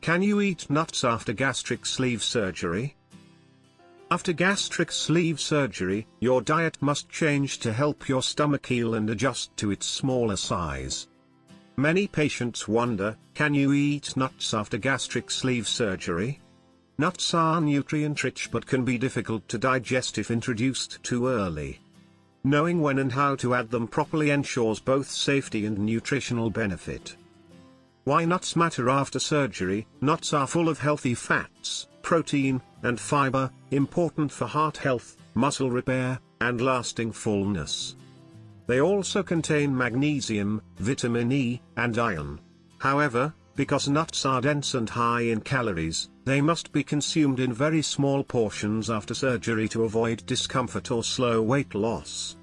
Can you eat nuts after gastric sleeve surgery? After gastric sleeve surgery, your diet must change to help your stomach heal and adjust to its smaller size. Many patients wonder, can you eat nuts after gastric sleeve surgery? Nuts are nutrient-rich but can be difficult to digest if introduced too early. Knowing when and how to add them properly ensures both safety and nutritional benefit. Why nuts matter after surgery? Nuts are full of healthy fats, protein, and fiber, important for heart health, muscle repair, and lasting fullness. They also contain magnesium, vitamin E, and iron. However, because nuts are dense and high in calories, they must be consumed in very small portions after surgery to avoid discomfort or slow weight loss.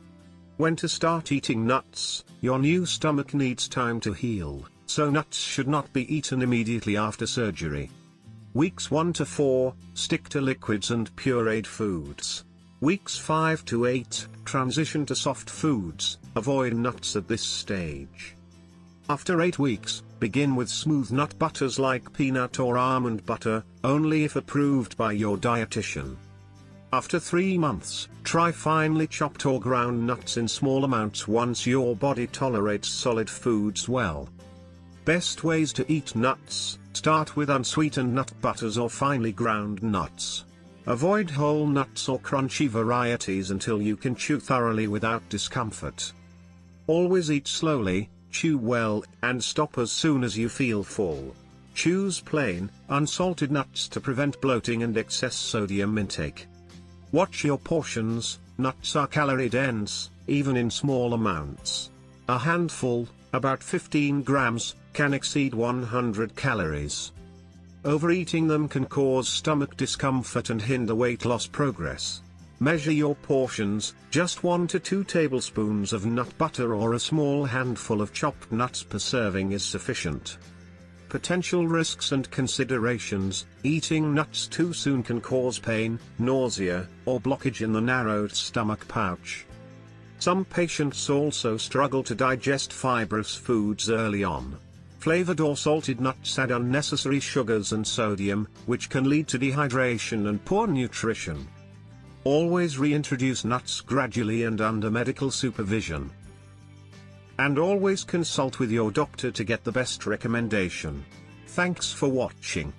When to start eating nuts? Your new stomach needs time to heal, so nuts should not be eaten immediately after surgery. Weeks 1 to 4, stick to liquids and pureed foods. Weeks 5 to 8, transition to soft foods, avoid nuts at this stage. After 8 weeks, begin with smooth nut butters like peanut or almond butter, only if approved by your dietitian. After 3 months, try finely chopped or ground nuts in small amounts once your body tolerates solid foods well. Best ways to eat nuts: start with unsweetened nut butters or finely ground nuts. Avoid whole nuts or crunchy varieties until you can chew thoroughly without discomfort. Always eat slowly, chew well, and stop as soon as you feel full. Choose plain, unsalted nuts to prevent bloating and excess sodium intake. Watch your portions. Nuts are calorie dense, even in small amounts. A handful, about 15 grams, can exceed 100 calories. Overeating them can cause stomach discomfort and hinder weight loss progress. Measure your portions: just 1 to 2 tablespoons of nut butter or a small handful of chopped nuts per serving is sufficient. Potential risks and considerations: eating nuts too soon can cause pain, nausea, or blockage in the narrowed stomach pouch. Some patients also struggle to digest fibrous foods early on. Flavored or salted nuts add unnecessary sugars and sodium, which can lead to dehydration and poor nutrition. Always reintroduce nuts gradually and under medical supervision. And always consult with your doctor to get the best recommendation. Thanks for watching.